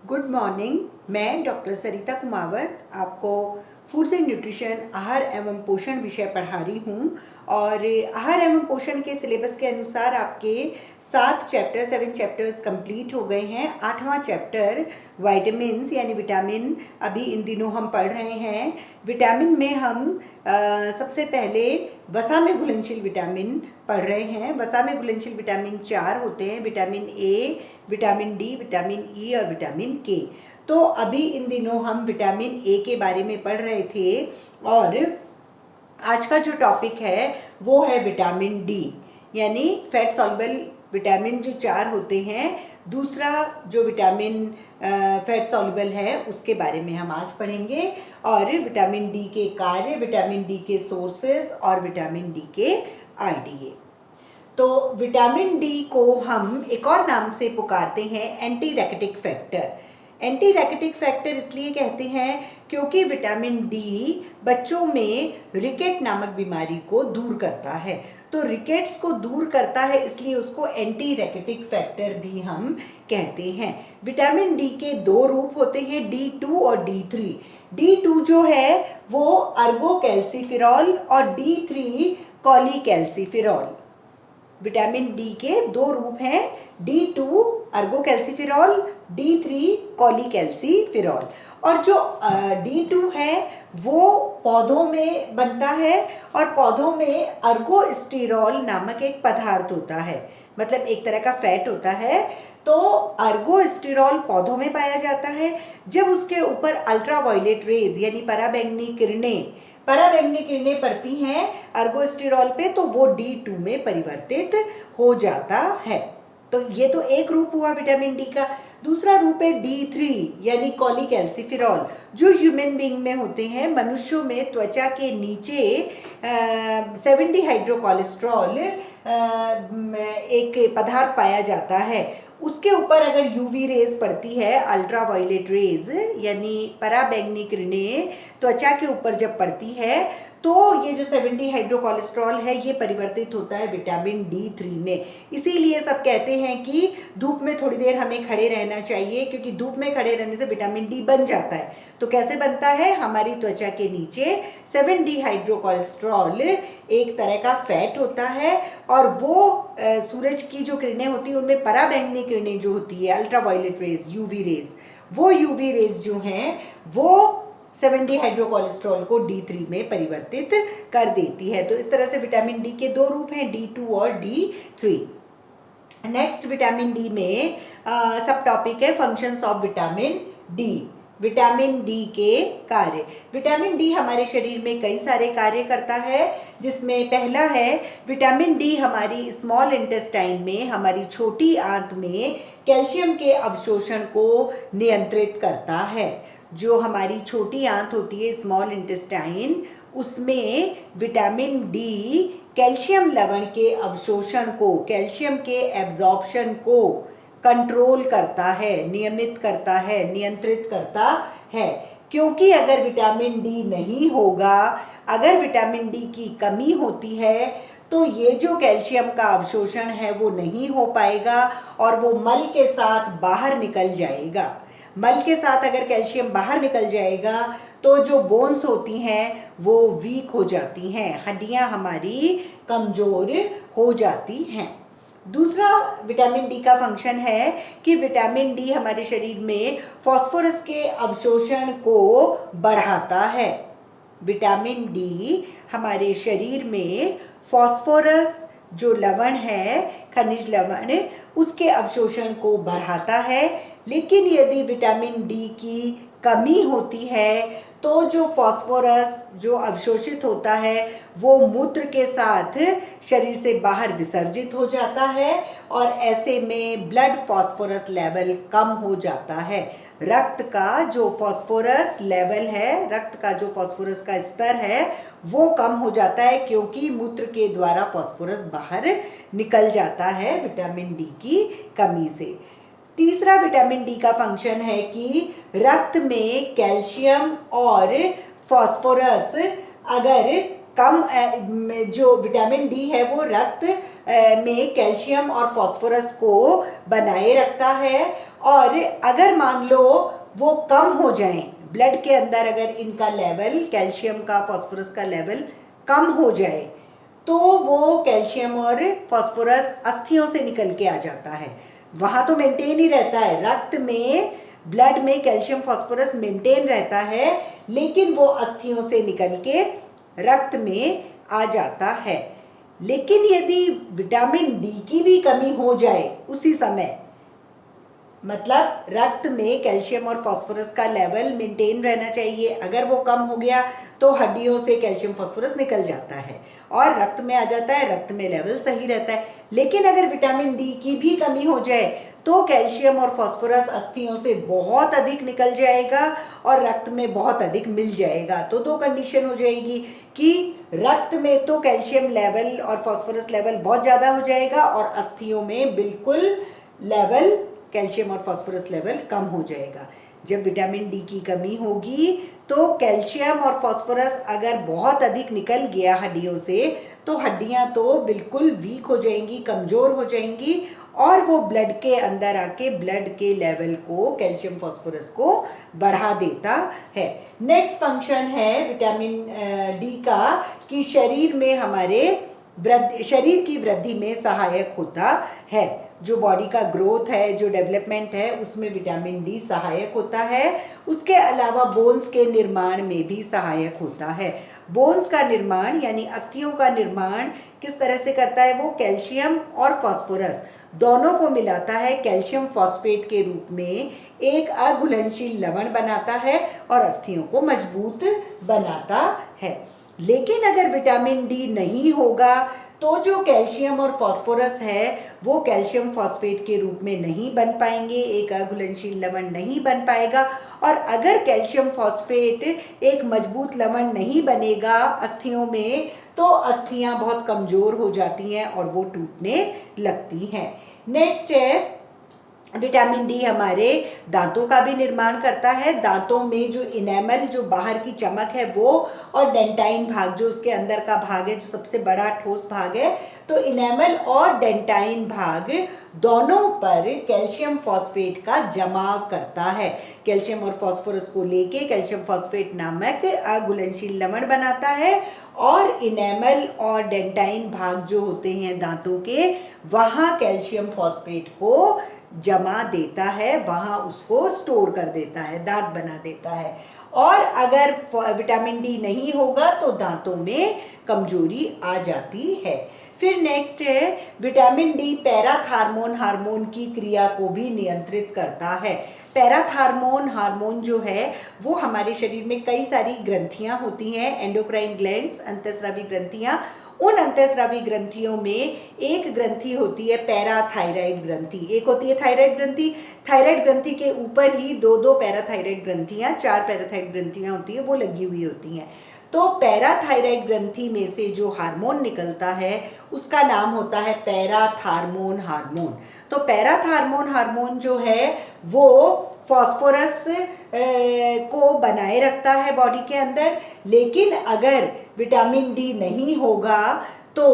Good morning. मैं doctor सरिता कुमावत आपको foods and nutrition आहार एवं पोषण विषय पढ़ा रही हूँ। और आहार एवं पोषण के सिलेबस के अनुसार आपके 7 चैप्टर्स कंप्लीट हो गए हैं। 8वां चैप्टर विटामिन्स यानी विटामिन अभी इन दिनों हम पढ़ रहे हैं। विटामिन में हम सबसे पहले वसा में घुलनशील विटामिन पढ़ रहे हैं। वसा में घुलनशील विटामिन 4 होते हैं, vitamin A, vitamin D, vitamin E और विटामिन के। तो अभी इन दिनों हम विटामिन ए के बारे में पढ़ रहे थे और आज का जो टॉपिक है वो है विटामिन डी यानी फैट सॉल्युबल विटामिन जो 4 होते हैं। दूसरा जो विटामिन फैट सॉल्युबल है उसके बारे में हम आज पढ़ेंगे और विटामिन डी के कार्य, विटामिन डी के सोर्सेस और विटामिन डी के आईडीए। तो विटामिन डी को हम एक और नाम से पुकारते हैं एंटी रैकेटिक फैक्टर। एंटी रैकेटिक फैक्टर इसलिए कहते हैं क्योंकि विटामिन डी बच्चों में रिकेट नामक बीमारी को दूर करता है। तो रिकेट्स को दूर करता है इसलिए उसको एंटी रैकेटिक फैक्टर भी हम कहते हैं। विटामिन डी के 2 रूप होते हैं, D2 और D3। D2 जो है वो अर्गोकैल्सिफेरॉल और D3 कॉलीकैल्सिफेरॉल। विटामिन डी के 2 रूप हैं, D2 अर्गोकैल्सिफेरॉल, D3 कॉलीकैल्सिफेरॉल। और जो D2 है वो पौधों में बनता है और पौधों में अर्गोस्टेरॉल नामक एक पदार्थ होता है, मतलब एक तरह का फैट होता है। तो अर्गोस्टेरॉल पौधों में पाया जाता है। जब उसके ऊपर अल्ट्रावायलेट रेज यानी पराबैंगनी किरणें पड़ती हैं अर्गोस्टेरॉल पे तो वो D2 में परिवर्तित हो जाता है। तो ये तो एक रूप हुआ विटामिन डी का। दूसरा रूप है D3 यानी कॉलीकैल्सिफेरॉल, जो ह्यूमन बीइंग में होते हैं। मनुष्यों में त्वचा के नीचे 70 हाइड्रोकोलेस्ट्रॉल एक पदार्थ पाया जाता है। उसके ऊपर अगर यूवी रेज पड़ती है, अल्ट्रावायलेट रेज यानी पराबैंगनी किरणें त्वचा के ऊपर जब पड़ती है तो ये जो 70 हाइड्रोकोलेस्ट्रॉल है ये परिवर्तित होता है विटामिन D3 में। इसीलिए सब कहते हैं कि धूप में थोड़ी देर हमें खड़े रहना चाहिए, क्योंकि धूप में खड़े रहने से विटामिन डी बन जाता है। तो कैसे बनता है? हमारी त्वचा के नीचे 7D हाइड्रोकोलेस्ट्रॉल एक तरह का फैट होता है और वो सूरज की जो किरणें होती है उनमें पराबैंगनी किरणें जो होती है अल्ट्रावायलेट रेज, यूवी रेज, वो यूवी रेज जो हैं वो 70 हाइड्रोकोलेस्ट्रॉल को D3 में परिवर्तित कर देती है। तो इस तरह से विटामिन डी के 2 रूप हैं, D2 और D3। नेक्स्ट विटामिन डी में सब टॉपिक है functions of vitamin D. Vitamin D के कार्य। विटामिन डी हमारे शरीर में कई सारे कार्य करता है, जिसमें पहला है विटामिन डी हमारी स्मॉल इंटेस्टाइन में, हमारी छोटी आंत में कैल्शियम के अवशोषण को नियंत्रित करता है। जो हमारी छोटी आंत होती है स्मॉल इंटेस्टाइन, उसमें विटामिन डी कैल्शियम लवण के अवशोषण को, कैल्शियम के एब्जॉर्प्शन को कंट्रोल करता है, नियमित करता है, नियंत्रित करता है। क्योंकि अगर विटामिन डी नहीं होगा, अगर विटामिन डी की कमी होती है तो ये जो कैल्शियम का अवशोषण है वो नहीं हो पाएगा और वो मल के साथ बाहर निकल जाएगा। मल के साथ अगर कैल्शियम बाहर निकल जाएगा तो जो बोन्स होती हैं वो वीक हो जाती हैं, हड्डियां हमारी कमज़ोर हो जाती हैं। दूसरा विटामिन डी का फंक्शन है कि विटामिन डी हमारे शरीर में फास्फोरस के अवशोषण को बढ़ाता है। विटामिन डी हमारे शरीर में फास्फोरस जो लवण है, खनिज लवण, उसके अवशोषण को बढ़ाता है। लेकिन यदि विटामिन डी की कमी होती है तो जो फास्फोरस जो अवशोषित होता है वो मूत्र के साथ शरीर से बाहर विसर्जित हो जाता है और ऐसे में ब्लड फास्फोरस लेवल कम हो जाता है। रक्त का जो फास्फोरस लेवल है, रक्त का जो फास्फोरस का स्तर है वो कम हो जाता है, क्योंकि मूत्र के द्वारा फास्फोरस बाहर निकल जाता है विटामिन डी की कमी से। तीसरा विटामिन डी का फंक्शन है कि रक्त में कैल्शियम और फास्फोरस अगर कम, जो विटामिन डी है वो रक्त में कैल्शियम और फास्फोरस को बनाए रखता है। और अगर मान लो वो कम हो जाएं, ब्लड के अंदर अगर इनका लेवल, कैल्शियम का फास्फोरस का लेवल कम हो जाए, तो वो कैल्शियम और फास्फोरस अस्थियों से निकल के आ जाता है। वहाँ तो मेंटेन ही रहता है, रक्त में, ब्लड में कैल्शियम फास्फोरस मेंटेन रहता है, लेकिन वो अस्थियों से निकल के रक्त में आ जाता है। लेकिन यदि विटामिन डी की भी कमी हो जाए उसी समय, मतलब रक्त में कैल्शियम और फास्फोरस का लेवल मेंटेन रहना चाहिए, अगर वो कम हो गया तो हड्डियों से कैल्शियम फास्फोरस निकल जाता है और रक्त में आ जाता है, रक्त में लेवल सही रहता है। लेकिन अगर विटामिन डी की भी कमी हो जाए तो कैल्शियम और फास्फोरस अस्थियों से बहुत अधिक निकल जाएगा और रक्त में बहुत अधिक मिल जाएगा। तो दो कंडीशन हो जाएगी कि रक्त में तो कैल्शियम लेवल और फास्फोरस लेवल बहुत ज़्यादा हो जाएगा और अस्थियों में बिल्कुल लेवल, कैल्शियम और फास्फोरस लेवल कम हो जाएगा। जब विटामिन डी की कमी होगी तो कैल्शियम और फास्फोरस अगर बहुत अधिक निकल गया हड्डियों से, तो हड्डियां तो बिल्कुल वीक हो जाएंगी, कमज़ोर हो जाएंगी और वो ब्लड के अंदर आके ब्लड के लेवल को, कैल्शियम फास्फोरस को बढ़ा देता है। नेक्स्ट फंक्शन है विटामिन डी का कि शरीर में हमारे शरीर की वृद्धि में सहायक होता है। जो बॉडी का ग्रोथ है, जो डेवलपमेंट है, उसमें विटामिन डी सहायक होता है। उसके अलावा बोन्स के निर्माण में भी सहायक होता है। बोन्स का निर्माण यानी अस्थियों का निर्माण किस तरह से करता है? वो कैल्शियम और फास्फोरस दोनों को मिलाता है, कैल्शियम फॉस्फेट के रूप में एक अघुलनशील लवण बनाता है और अस्थियों को मजबूत बनाता है। लेकिन अगर विटामिन डी नहीं होगा तो जो कैल्शियम और फास्फोरस है वो कैल्शियम फॉस्फेट के रूप में नहीं बन पाएंगे, एक अघुलनशील लवण नहीं बन पाएगा। और अगर कैल्शियम फॉस्फेट एक मजबूत लवण नहीं बनेगा अस्थियों में, तो अस्थियां बहुत कमज़ोर हो जाती हैं और वो टूटने लगती हैं। नेक्स्ट है विटामिन डी हमारे दांतों का भी निर्माण करता है। दांतों में जो इनेमल, जो बाहर की चमक है वो, और डेंटाइन भाग जो उसके अंदर का भाग है, जो सबसे बड़ा ठोस भाग है, तो इनेमल और डेंटाइन भाग दोनों पर कैल्शियम फॉस्फेट का जमाव करता है। कैल्शियम और फास्फोरस को लेके कैल्शियम फॉस्फेट नामक अघुलनशील लवण बनाता है और इनेमल और डेंटाइन भाग जो होते हैं दांतों के, वहाँ कैल्शियम फॉस्फेट को जमा देता है, वहाँ उसको स्टोर कर देता है, दांत बना देता है। और अगर विटामिन डी नहीं होगा तो दांतों में कमजोरी आ जाती है। फिर नेक्स्ट है विटामिन डी पैराथार्मोन हार्मोन की क्रिया को भी नियंत्रित करता है। पैराथार्मोन हार्मोन जो है वो हमारे शरीर में कई सारी ग्रंथियां होती हैं, एंडोक्राइन ग्लैंड्स, अंतःस्रावी ग्रंथियां। उन अंतःस्रावी ग्रंथियों में एक ग्रंथि होती है पैराथायराइड ग्रंथि, एक होती है थायराइड ग्रंथि। थायराइड ग्रंथि के ऊपर ही दो दो पैराथायराइड ग्रंथियां, 4 पैराथायराइड ग्रंथियां होती है, वो लगी हुई होती हैं। तो पैराथायराइड ग्रंथि में से जो हार्मोन निकलता है उसका नाम होता है पैराथार्मोन हार्मोन। तो पैराथार्मोन हार्मोन जो है वो फास्फोरस को बनाए रखता है बॉडी के अंदर। लेकिन अगर विटामिन डी नहीं होगा तो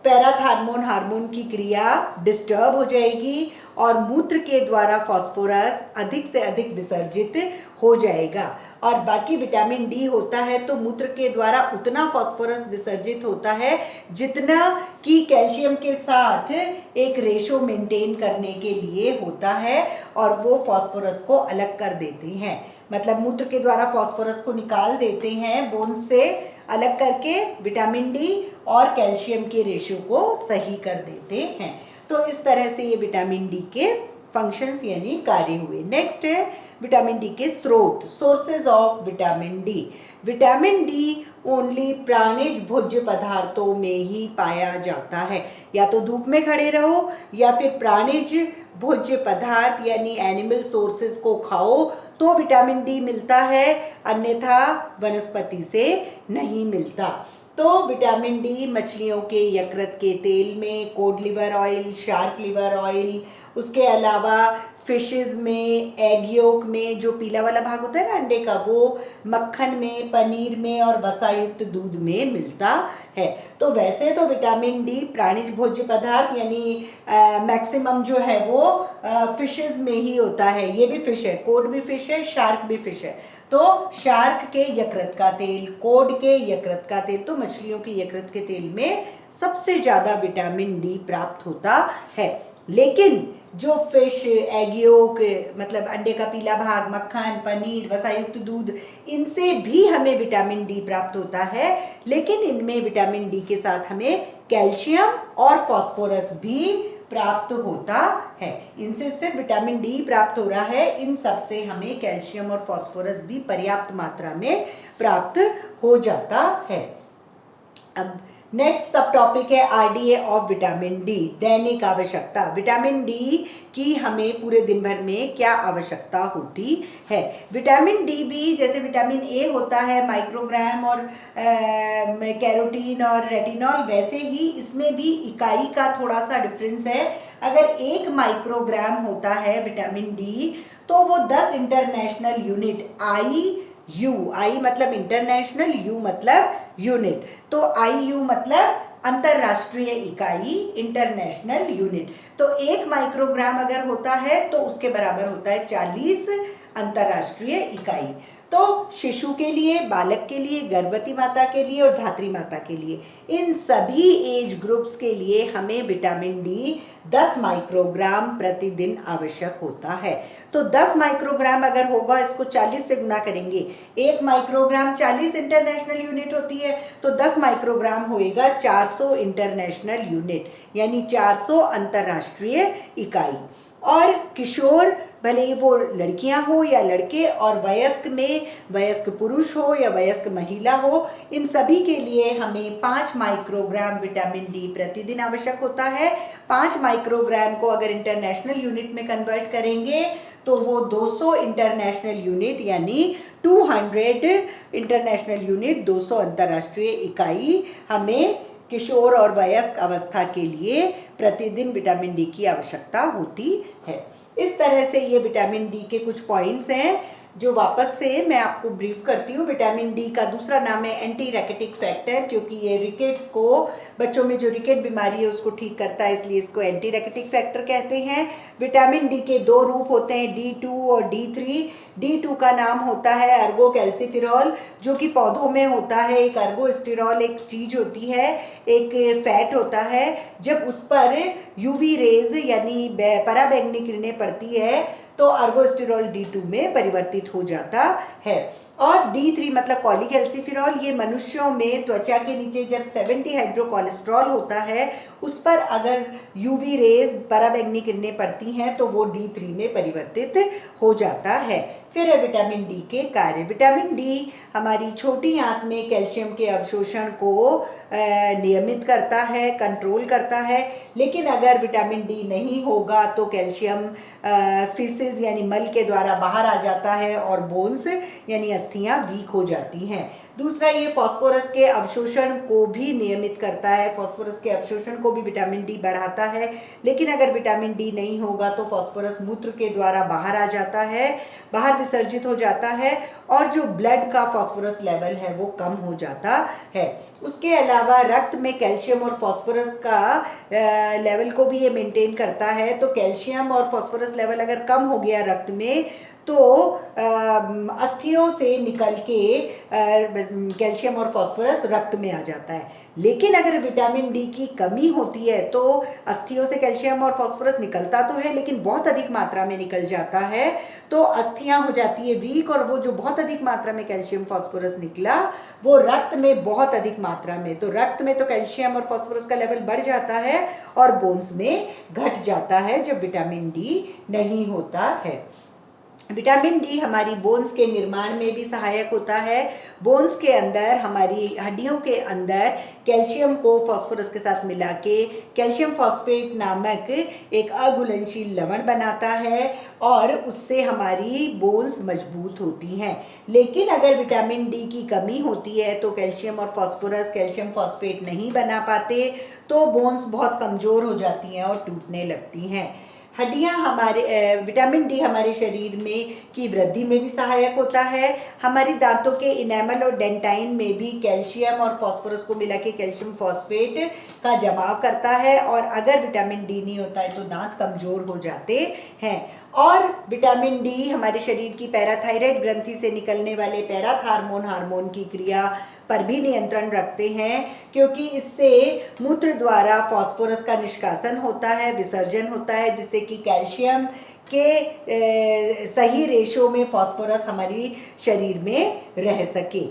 पैराथार्मोन हार्मोन की क्रिया डिस्टर्ब हो जाएगी और मूत्र के द्वारा फास्फोरस अधिक से अधिक विसर्जित हो जाएगा। और बाकी विटामिन डी होता है तो मूत्र के द्वारा उतना फास्फोरस विसर्जित होता है जितना कि कैल्शियम के साथ एक रेशो मेंटेन करने के लिए होता है, और वो फास्फोरस को अलग कर देते हैं। मतलब मूत्र के द्वारा फास्फोरस को निकाल देते हैं बोन से अलग करके, विटामिन डी और कैल्शियम के रेशियो को सही कर देते हैं। तो इस तरह से ये विटामिन डी के फंक्शंस यानी कार्य हुए। नेक्स्ट है विटामिन डी के स्रोत, sources of vitamin D. Vitamin D only प्राणिज भोज्य पदार्थों में ही पाया जाता है। या तो धूप में खड़े रहो या फिर प्राणिज भोज्य पदार्थ यानी एनिमल सोर्सेज को खाओ तो विटामिन डी मिलता है, अन्यथा वनस्पति से नहीं मिलता। तो विटामिन डी मछलियों के यकृत के तेल में, code liver oil, shark liver oil, उसके अलावा फिशेस में, एग योक में जो पीला वाला भाग होता है ना अंडे का, वो मक्खन में, पनीर में और वसा युक्त दूध में मिलता है। तो वैसे तो विटामिन डी प्राणिज भोज्य पदार्थ यानी मैक्सिमम जो है वो फिशेस में ही होता है। ये भी फिश है, कोड भी फिश है, शार्क भी फिश है। तो शार्क के यकृत का तेल, कोड के यकृत का तेल, तो मछलियों के यकृत के तेल में सबसे ज़्यादा विटामिन डी प्राप्त होता है। लेकिन जो फिश, एग योक मतलब अंडे का पीला भाग, मक्खन, पनीर, वसायुक्त दूध, इनसे भी हमें विटामिन डी प्राप्त होता है। लेकिन इनमें विटामिन डी के साथ हमें कैल्शियम और फास्फोरस भी प्राप्त होता है। इनसे सिर्फ विटामिन डी प्राप्त हो रहा है, इन सब से हमें कैल्शियम और फास्फोरस भी पर्याप्त मात्रा में प्राप्त हो जाता है। अब नेक्स्ट सब टॉपिक है आरडीए ऑफ विटामिन डी, दैनिक आवश्यकता। विटामिन डी की हमें पूरे दिन भर में क्या आवश्यकता होती है। विटामिन डी भी जैसे विटामिन ए होता है माइक्रोग्राम और कैरोटीन और रेटिनॉल, वैसे ही इसमें भी इकाई का थोड़ा सा डिफरेंस है। अगर 1 माइक्रोग्राम होता है विटामिन डी तो वो 10 इंटरनेशनल यूनिट, आई मतलब इंटरनेशनल, यू मतलब यूनिट, तो IU मतलब अंतरराष्ट्रीय इकाई, इंटरनेशनल यूनिट। तो 1 माइक्रोग्राम अगर होता है तो उसके बराबर होता है 40 अंतरराष्ट्रीय इकाई। तो शिशु के लिए, बालक के लिए, गर्भवती माता के लिए और धात्री माता के लिए, इन सभी एज ग्रुप्स के लिए हमें विटामिन डी 10 माइक्रोग्राम प्रतिदिन आवश्यक होता है। तो 10 माइक्रोग्राम अगर होगा, इसको 40 से गुना करेंगे, 1 माइक्रोग्राम 40 इंटरनेशनल यूनिट होती है, तो 10 माइक्रोग्राम होएगा 400 इंटरनेशनल यूनिट, यानी 400 अंतरराष्ट्रीय इकाई। और किशोर, भले ही वो लड़कियां हो या लड़के, और वयस्क में वयस्क पुरुष हो या वयस्क महिला हो, इन सभी के लिए हमें 5 माइक्रोग्राम विटामिन डी प्रतिदिन आवश्यक होता है। 5 माइक्रोग्राम को अगर इंटरनेशनल यूनिट में कन्वर्ट करेंगे तो वो 200 इंटरनेशनल यूनिट यानी 200 इंटरनेशनल यूनिट, 200 अंतर्राष्ट्रीय इकाई हमें किशोर और वयस्क अवस्था के लिए प्रतिदिन विटामिन डी की आवश्यकता होती है। इस तरह से ये विटामिन डी के कुछ पॉइंट्स हैं जो वापस से मैं आपको ब्रीफ करती हूँ। विटामिन डी का दूसरा नाम है एंटी रैकेटिक फैक्टर, क्योंकि ये रिकेट्स को, बच्चों में जो रिकेट बीमारी है उसको ठीक करता है, इसलिए इसको एंटी रैकेटिक फैक्टर कहते हैं। विटामिन डी के 2 रूप होते हैं, D2 और D3। D2 का नाम होता है अर्गो कैल्सिफिरॉल, जो कि पौधों में होता है। एक अर्गोस्टिरॉल एक चीज होती है, एक फैट होता है, जब उस पर यूवी रेज यानी पराबैंगनी किरणें पड़ती है तो अर्गोस्टिरॉल D2 में परिवर्तित हो जाता है। और D3 मतलब कॉलीकैल्सिफिरॉल, ये मनुष्यों में त्वचा के नीचे जब 70 हाइड्रोकोलेस्ट्रॉल होता है उस पर अगर यूवी रेज पराबैंगनी किरणें पड़ती हैं तो वो D3 में परिवर्तित हो जाता है। फिर है विटामिन डी के कार्य। विटामिन डी हमारी छोटी आंत में कैल्शियम के अवशोषण को नियमित करता है, कंट्रोल करता है। लेकिन अगर विटामिन डी नहीं होगा तो कैल्शियम फीसेस यानी मल के द्वारा बाहर आ जाता है और बोन्स यानी अस्थियां वीक हो जाती हैं। दूसरा, ये फास्फोरस के अवशोषण को भी नियमित करता है, फास्फोरस के अवशोषण को भी विटामिन डी बढ़ाता है। लेकिन अगर विटामिन डी नहीं होगा तो फास्फोरस मूत्र के द्वारा बाहर आ जाता है, बाहर विसर्जित हो जाता है और जो ब्लड का फास्फोरस लेवल है वो कम हो जाता है। उसके अलावा रक्त में कैल्शियम और फास्फोरस का लेवल को भी ये मेंटेन करता है। तो कैल्शियम और फास्फोरस लेवल अगर कम हो गया रक्त में तो अस्थियों से निकल के कैल्शियम और फास्फोरस रक्त में आ जाता है। लेकिन अगर विटामिन डी की कमी होती है तो अस्थियों से कैल्शियम और फास्फोरस निकलता तो है लेकिन बहुत अधिक मात्रा में निकल जाता है, तो अस्थियां हो जाती है वीक, और वो जो बहुत अधिक मात्रा में कैल्शियम फास्फोरस निकला वो रक्त में बहुत अधिक मात्रा में, तो रक्त में तो कैल्शियम और फास्फोरस का लेवल बढ़ जाता है और बोन्स में घट जाता है जब विटामिन डी नहीं होता है। विटामिन डी हमारी बोन्स के निर्माण में भी सहायक होता है। बोन्स के अंदर, हमारी हड्डियों के अंदर कैल्शियम को फास्फोरस के साथ मिला के कैल्शियम फॉस्फेट नामक एक अघुलनशील लवण बनाता है और उससे हमारी बोन्स मजबूत होती हैं। लेकिन अगर विटामिन डी की कमी होती है तो कैल्शियम और फास्फोरस कैल्शियम फॉस्फेट नहीं बना पाते, तो बोन्स बहुत कमज़ोर हो जाती हैं और टूटने लगती हैं। हड्डियाँ विटामिन डी हमारे शरीर में की वृद्धि में भी सहायक होता है। हमारी दांतों के इनेमल और डेंटाइन में भी कैल्शियम और फास्फोरस को मिला के कैल्शियम फॉस्फेट का जमाव करता है, और अगर विटामिन डी नहीं होता है तो दांत कमज़ोर हो जाते हैं। और विटामिन डी हमारे शरीर की पैराथायराइड ग्रंथि से निकलने वाले पैराथार्मोन हार्मोन की क्रिया पर भी नियंत्रण रखते हैं, क्योंकि इससे मूत्र द्वारा फास्फोरस का निष्कासन होता है, विसर्जन होता है, जिससे कि कैल्शियम के सही रेशो में फास्फोरस हमारी शरीर में रह सके।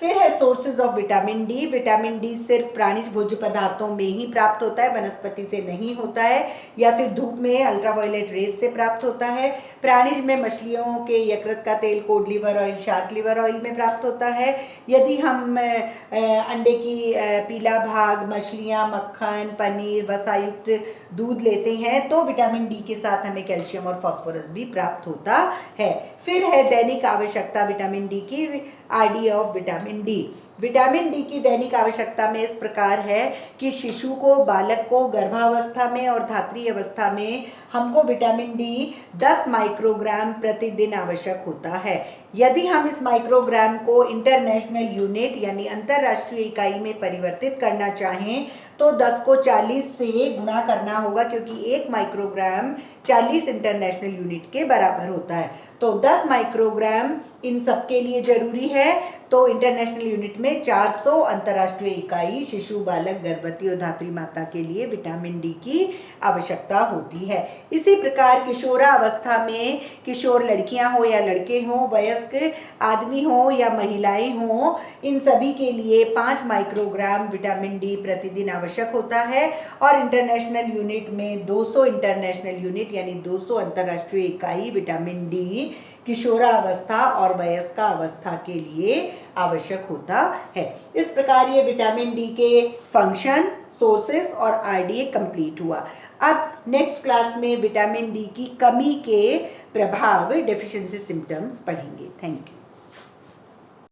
फिर है sources of vitamin D. Vitamin D सिर्फ प्राणिज भोज्य पदार्थों में ही प्राप्त होता है, वनस्पति से नहीं होता है, या फिर धूप में अल्ट्रावायलेट रेज से प्राप्त होता है। प्राणिज में मछलियों के यकृत का तेल, code liver oil, shark liver oil में प्राप्त होता है। यदि हम अंडे की पीला भाग, मछलियाँ, मक्खन, पनीर, वसायुक्त दूध लेते हैं तो विटामिन डी के साथ हमें कैल्शियम और फास्फोरस भी प्राप्त होता है। फिर है दैनिक आवश्यकता विटामिन डी की, RD of vitamin D. Vitamin D की दैनिक आवश्यकता में इस प्रकार है कि शिशु को, बालक को गर्भावस्था में और धात्री अवस्था में हमको विटामिन डी 10 माइक्रोग्राम प्रतिदिन आवश्यक होता है। यदि हम इस माइक्रोग्राम को इंटरनेशनल यूनिट यानी अंतरराष्ट्रीय इकाई में परिवर्तित करना चाहें तो 10 को 40 से गुणा करना होगा, क्योंकि 1 माइक्रोग्राम 40 इंटरनेशनल यूनिट के बराबर होता है। तो 10 माइक्रोग्राम इन सब के लिए जरूरी है, तो इंटरनेशनल यूनिट में 400 अंतर्राष्ट्रीय इकाई शिशु, बालक, गर्भवती और धात्री माता के लिए विटामिन डी की आवश्यकता होती है। इसी प्रकार किशोरावस्था में, किशोर लड़कियां हो या लड़के हों, वयस्क आदमी हो या महिलाएं हों, इन सभी के लिए 5 माइक्रोग्राम विटामिन डी प्रतिदिन आवश्यक होता है। और इंटरनेशनल यूनिट में 200 इंटरनेशनल यूनिट यानी 200 अंतर्राष्ट्रीय इकाई विटामिन डी किशोरावस्था और वयस्कावस्था के लिए आवश्यक होता है। इस प्रकार ये विटामिन डी के फंक्शन, सोर्सेस और आरडीए कंप्लीट हुआ। अब नेक्स्ट क्लास में विटामिन डी की कमी के प्रभाव, डेफिशिएंसी सिम्टम्स पढ़ेंगे। Thank you.